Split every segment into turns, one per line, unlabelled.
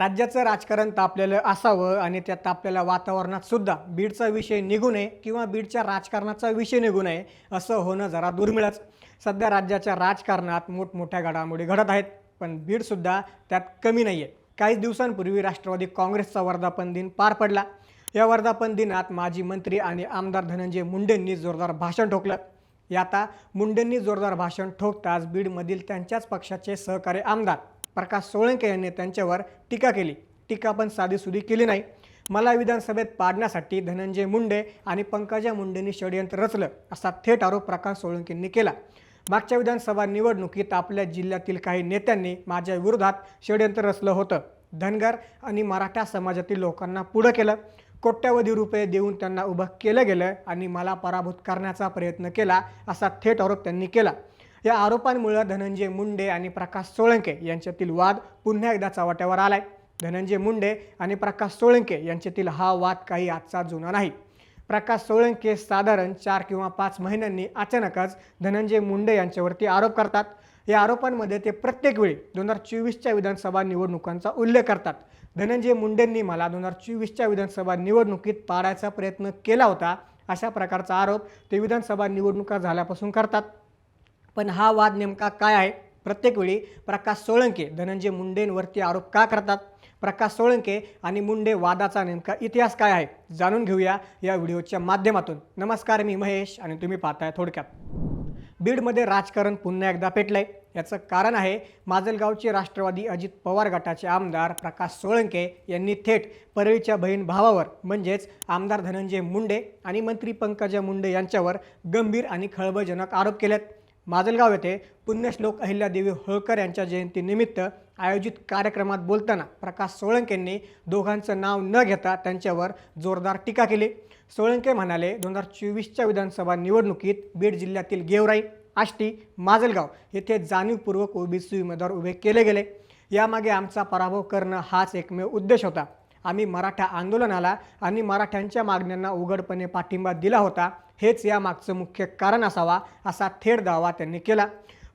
राज्याचं राजकारण तापलेलं असावं आणि त्या तापलेल्या वातावरणात सुद्धा बीडचा विषय निघू नये किंवा बीडच्या राजकारणाचा विषय निघू नये असं होणं जरा दुर्मिळच. सध्या राज्याच्या राजकारणात मोठमोठ्या घडामोडी घडत आहेत, पण बीडसुद्धा त्यात कमी नाही आहे. काही दिवसांपूर्वी राष्ट्रवादी काँग्रेसचा वर्धापन दिन पार पडला. या वर्धापन दिनात माजी मंत्री आणि आमदार धनंजय मुंडेंनी जोरदार भाषण ठोकलं. आता मुंडेंनी जोरदार भाषण ठोकताच बीडमधील त्यांच्याच पक्षाचे सहकारी आमदार प्रकाश सोळंके यांनी त्यांच्यावर टीका केली. टीका पण साधीसुधी केली नाही. मला विधानसभेत पाडण्यासाठी धनंजय मुंडे आणि पंकजा मुंडेंनी षडयंत्र रचलं असा थेट आरोप प्रकाश सोळंकेंनी केला. मागच्या विधानसभा निवडणुकीत आपल्या जिल्ह्यातील काही नेत्यांनी माझ्या विरोधात षडयंत्र रचलं होतं. धनगर आणि मराठा समाजातील लोकांना पुढं केलं. कोट्यवधी रुपये देऊन त्यांना उभं केलं गेलं आणि मला पराभूत करण्याचा प्रयत्न केला असा थेट आरोप त्यांनी केला. या आरोपांमुळे धनंजय मुंडे आणि प्रकाश सोळंके यांच्यातील वाद पुन्हा एकदा चव्हाट्यावर आलाय. धनंजय मुंडे आणि प्रकाश सोळंके यांच्यातील हा वाद काही आजचा जुना नाही. प्रकाश सोळंके साधारण 4 किंवा 5 महिन्यांनी अचानकच धनंजय मुंडे यांच्यावरती आरोप करतात. या आरोपांमध्ये ते प्रत्येक वेळी 2024च्या विधानसभा निवडणुकांचा उल्लेख करतात. धनंजय मुंडेंनी मला 2024च्या विधानसभा निवडणुकीत पाडायचा प्रयत्न केला होता अशा प्रकारचा आरोप ते विधानसभा निवडणुका झाल्यापासून करतात. पण हा वाद नेमका काय आहे? प्रत्येक वेळी प्रकाश सोळंके धनंजय मुंडेंवरती आरोप का करतात? प्रकाश सोळंके आणि मुंडे वादाचा नेमका इतिहास काय आहे? जाणून घेऊया या व्हिडिओच्या माध्यमातून. नमस्कार, मी महेश आणि तुम्ही पाहताय थोडक्यात. बीडमध्ये राजकारण पुन्हा एकदा पेटलंय. याचं कारण आहे माजलगावचे राष्ट्रवादी अजित पवार गटाचे आमदार प्रकाश सोळंके यांनी थेट परळीच्या बहीण भावावर म्हणजेच आमदार धनंजय मुंडे आणि मंत्री पंकजा मुंडे यांच्यावर गंभीर आणि खळबळजनक आरोप केलेत. माजलगाव येथे पुण्यश्लोक अहिल्यादेवी होळकर यांच्या जयंतीनिमित्त आयोजित कार्यक्रमात बोलताना प्रकाश सोळंकेंनी दोघांचं नाव न घेता त्यांच्यावर जोरदार टीका केली. सोळंके म्हणाले, 2024च्या विधानसभा निवडणुकीत बीड जिल्ह्यातील गेवराई, आष्टी, माजलगाव येथे जाणीवपूर्वक ओबीसी उमेदवार उभे केले गेले. यामागे आमचा पराभव करणं हाच एकमेव उद्देश होता. आम्ही मराठा आंदोलनाला आणि मराठ्यांच्या मागण्यांना उघडपणे पाठिंबा दिला होता. हेच यामागचं मुख्य कारण असावा असा थेट दावा त्यांनी केला.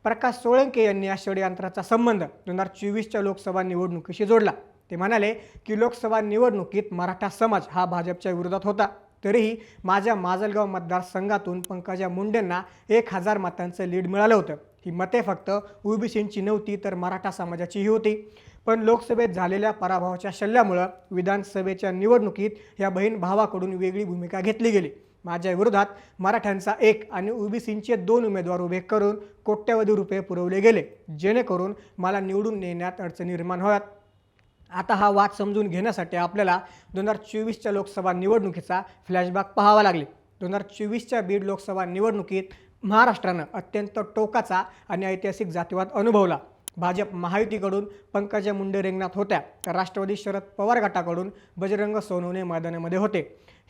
प्रकाश सोळंके यांनी या षडयंत्राचा संबंध 2024च्या लोकसभा निवडणुकीशी जोडला. ते म्हणाले की लोकसभा निवडणुकीत मराठा समाज हा भाजपच्या विरोधात होता. तरीही माझ्या माजलगाव मतदारसंघातून पंकजा मुंडेंना 1000 मतांचं लीड मिळालं होतं. ही मते फक्त ओबीसींची नव्हती तर मराठा समाजाचीही होती. पण लोकसभेत झालेल्या पराभवाच्या शल्ल्यामुळं विधानसभेच्या निवडणुकीत या बहीण भावाकडून वेगळी भूमिका घेतली गेली. माझ्या विरोधात मराठ्यांचा 1 आणि ओबीसींचे 2 उमेदवार उभे करून कोट्यवधी रुपये पुरवले गेले, जेणेकरून मला निवडून नेण्यात अडचणी निर्माण व्हाव्यात. आता हा वाद समजून घेण्यासाठी आपल्याला 2024च्या लोकसभा निवडणुकीचा फ्लॅशबॅक पाहावा लागेल. 2024च्या बीड लोकसभा निवडणुकीत महाराष्ट्रानं अत्यंत टोकाचा आणि ऐतिहासिक जातीवाद अनुभवला. भाजप महायुतीकडून पंकजा मुंडे रिंगणात होत्या, तर राष्ट्रवादी शरद पवार गटाकडून बजरंग सोनवणे मैदानामध्ये होते.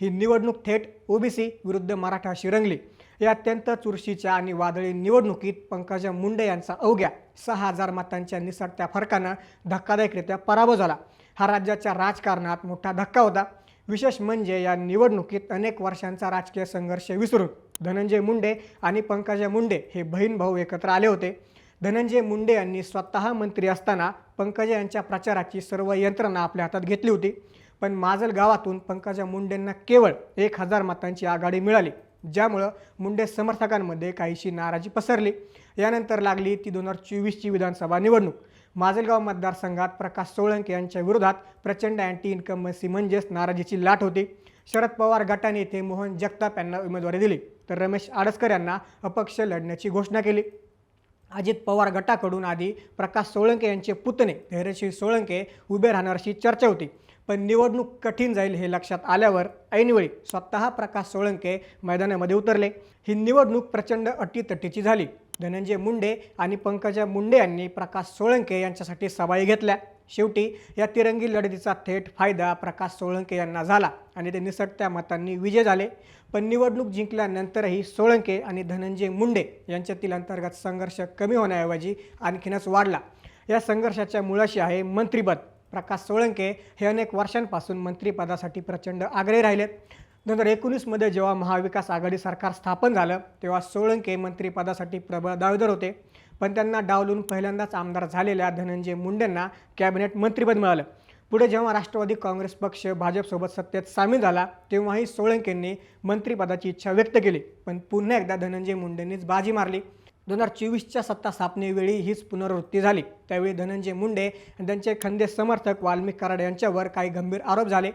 ही निवडणूक थेट ओबीसी विरुद्ध मराठा अशी रंगली. या अत्यंत चुरशीच्या आणि वादळी निवडणुकीत पंकजा मुंडे यांचा अवघ्या 6000 मतांच्या निसटत्या फरकानं धक्कादायकरित्या पराभव झाला. हा राज्याच्या राजकारणात मोठा धक्का होता. विशेष म्हणजे या निवडणुकीत अनेक वर्षांचा राजकीय संघर्ष विसरून धनंजय मुंडे आणि पंकजा मुंडे हे बहीण भाऊ एकत्र आले होते. धनंजय मुंडे यांनी स्वतः मंत्री असताना पंकजा यांच्या प्रचाराची सर्व यंत्रणा आपल्या हातात घेतली होती. पण माजलगावातून पंकजा मुंडेंना केवळ 1000 मतांची आघाडी मिळाली, ज्यामुळं मुंडे समर्थकांमध्ये काहीशी नाराजी पसरली. यानंतर लागली ती 2024ची विधानसभा निवडणूक. माजलगाव मतदारसंघात प्रकाश सोळंके यांच्या विरोधात प्रचंड अँटी इन्कम्बन्सी म्हणजेच नाराजीची लाट होती. शरद पवार गटाने येथे मोहन जगताप यांना उमेदवारी दिली, तर रमेश आडसकर यांना अपक्ष लढण्याची घोषणा केली. अजित पवार गटाकडून आधी प्रकाश सोळंके यांचे पुतणे धैर्यशील सोळंके उभे राहणार अशी चर्चा होती. पण निवडणूक कठीण जाईल हे लक्षात आल्यावर ऐनवेळी स्वतः प्रकाश सोळंके मैदानामध्ये उतरले. ही निवडणूक प्रचंड अटीतटीची झाली. धनंजय मुंडे आणि पंकजा मुंडे यांनी प्रकाश सोळंके यांच्यासाठी सभाही घेतल्या. शेवटी या तिरंगी लढतीचा थेट फायदा प्रकाश सोळंके यांना झाला आणि ते निसटत्या मतांनी विजय झाले. पण निवडणूक जिंकल्यानंतरही सोळंके आणि धनंजय मुंडे यांच्यातील अंतर्गत संघर्ष कमी होण्याऐवजी आणखीनच वाढला. या संघर्षाच्या मुळाशी आहे मंत्रिपद. प्रकाश सोळंके हे अनेक वर्षांपासून मंत्रिपदासाठी प्रचंड आग्रही राहिलेत. 2019मध्ये जेव्हा महाविकास आघाडी सरकार स्थापन झालं तेव्हा सोळंके मंत्रिपदासाठी प्रबळ दावेदार होते. पण त्यांना डावलून पहिल्यांदाच आमदार झालेल्या धनंजय मुंडेंना कॅबिनेट मंत्रिपद मिळालं. पुढे जेव्हा राष्ट्रवादी काँग्रेस पक्ष भाजपसोबत सत्तेत सामील झाला तेव्हाही सोळंकेंनी मंत्रिपदाची इच्छा व्यक्त केली, पण पुन्हा एकदा धनंजय मुंडेंनीच बाजी मारली. 2024च्या सत्ता स्थापनेवेळी हीच पुनरावृत्ती झाली. त्यावेळी धनंजय मुंडे आणि त्यांचे खंदे समर्थक वाल्मिक कराड यांच्यावर काही गंभीर आरोप झाले.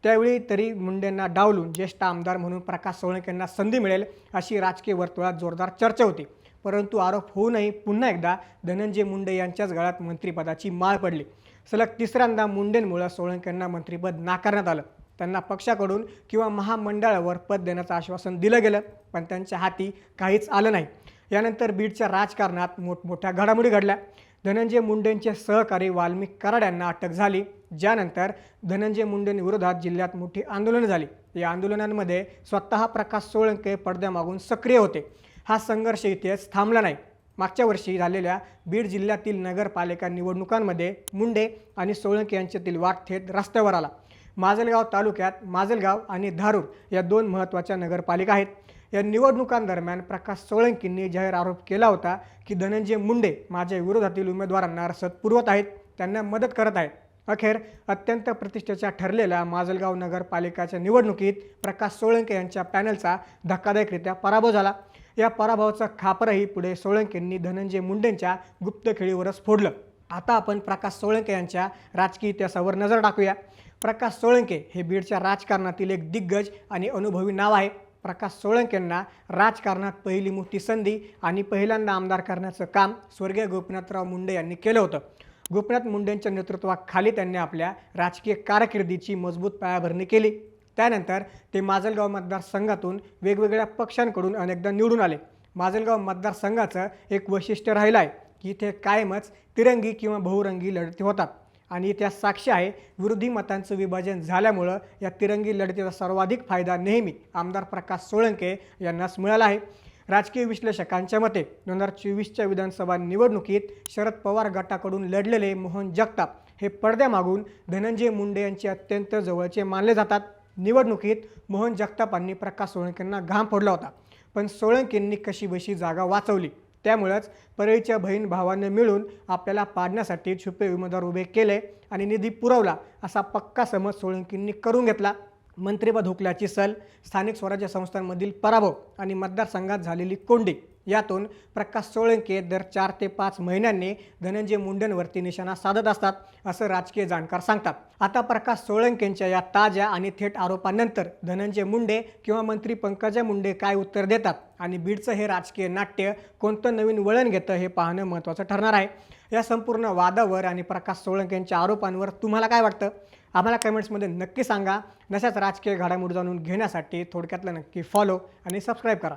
त्यावेळी तरी मुंडेंना डावलून ज्येष्ठ आमदार म्हणून प्रकाश सोळंकेंना संधी मिळेल अशी राजकीय वर्तुळात जोरदार चर्चा होती. परंतु आरोप होऊनही पुन्हा एकदा धनंजय मुंडे यांच्याच गळ्यात मंत्रिपदाची माळ पडली. सलग तिसऱ्यांदा मुंडेंमुळे सोळंकेंना मंत्रिपद नाकारण्यात आलं. त्यांना पक्षाकडून किंवा महामंडळावर पद देण्याचं आश्वासन दिलं गेलं, पण त्यांच्या हाती काहीच आलं नाही. यानंतर बीडच्या राजकारणात मोठमोठ्या घडामोडी घडल्या. धनंजय मुंडेंचे सहकारी वाल्मिक कराड यांना अटक झाली, ज्यानंतर धनंजय मुंडेंविरोधात जिल्ह्यात मोठी आंदोलनं झाली. या आंदोलनांमध्ये स्वतः प्रकाश सोळंके पडद्यामागून सक्रिय होते. हा संघर्ष इथेच थांबला नाही. मागच्या वर्षी झालेल्या बीड जिल्ह्यातील नगरपालिका निवडणुकांमध्ये मुंडे आणि सोळंके यांच्यातील वाद थेट रस्त्यावर आला. माजलगाव तालुक्यात माजलगाव आणि धारूर या दोन महत्त्वाच्या नगरपालिका आहेत. या निवडणुकांदरम्यान प्रकाश सोळंकेंनी जाहीर आरोप केला होता की धनंजय मुंडे माझ्या विरोधातील उमेदवारांना रसद पुरवत आहेत, त्यांना मदत करत आहेत. अखेर अत्यंत प्रतिष्ठेच्या ठरलेल्या माजलगाव नगरपालिकेच्या निवडणुकीत प्रकाश सोळंके यांच्या पॅनलचा धक्कादायकरित्या पराभव झाला. या पराभवाचं खापरही पुढे सोळंकेंनी धनंजय मुंडेंच्या गुप्तखेळीवरच फोडलं. आता आपण प्रकाश सोळंके यांच्या राजकीय इतिहासावर नजर टाकूया. प्रकाश सोळंके हे बीडच्या राजकारणातील एक दिग्गज आणि अनुभवी नाव आहे. प्रकाश सोळंकेंना राजकारणात पहिली मोठी संधी आणि पहिल्यांदा आमदार करण्याचं काम स्वर्गीय गोपीनाथराव मुंडे यांनी केलं होतं. गोपीनाथ मुंडेंच्या नेतृत्वाखाली त्यांनी आपल्या राजकीय कारकिर्दीची मजबूत पायाभरणी केली. त्यानंतर ते माजलगाव मतदारसंघातून वेगवेगळ्या पक्षांकडून अनेकदा निवडून आले. माजलगाव मतदारसंघाचं एक वैशिष्ट्य राहिलं आहे की इथे कायमच तिरंगी किंवा बहुरंगी लढती होतात आणि त्या साक्षी आहे. विरोधी मतांचं विभाजन झाल्यामुळं या तिरंगी लढतीचा सर्वाधिक फायदा नेहमी आमदार प्रकाश सोळंके यांनाच मिळाला आहे. राजकीय विश्लेषकांच्या मते 2024च्या विधानसभा निवडणुकीत शरद पवार गटाकडून लढलेले मोहन जगताप हे पडद्यामागून धनंजय मुंडे यांचे अत्यंत जवळचे मानले जातात. निवडणुकीत मोहन जगतापांनी प्रकाश सोळंकेंना घाम फोडला होता, पण सोळंकेंनी कशीबशी जागा वाचवली. त्यामुळेच परळीच्या बहीण भावांनी मिळून आपल्याला पाडण्यासाठी छुपे उमेदवार उभे केले आणि निधी पुरवला असा पक्का समज सोळंकेंनी करून घेतला. मंत्रिपद हुकल्याची सल, स्थानिक स्वराज्य संस्थांमधील पराभव आणि मतदारसंघात झालेली कोंडी यातून प्रकाश सोळंके दर 4 ते 5 महिन्यांनी धनंजय मुंडेंवरती निशाणा साधत असतात असं राजकीय जाणकार सांगतात. आता प्रकाश सोळंकेंच्या या ताज्या आणि थेट आरोपांनंतर धनंजय मुंडे किंवा मंत्री पंकजा मुंडे काय उत्तर देतात आणि बीडचं हे राजकीय नाट्य कोणतं नवीन वळण घेतं हे पाहणं महत्त्वाचं ठरणार आहे. या संपूर्ण वादावर आणि प्रकाश सोळंकेंच्या आरोपांवर तुम्हाला काय वाटतं? आम्हाला कमेंट्समध्ये नक्की सांगा. नशाच राजकीय घडामोडी जाणून घेण्यासाठी थोडक्यातलं नक्की फॉलो आणि सबस्क्राईब करा.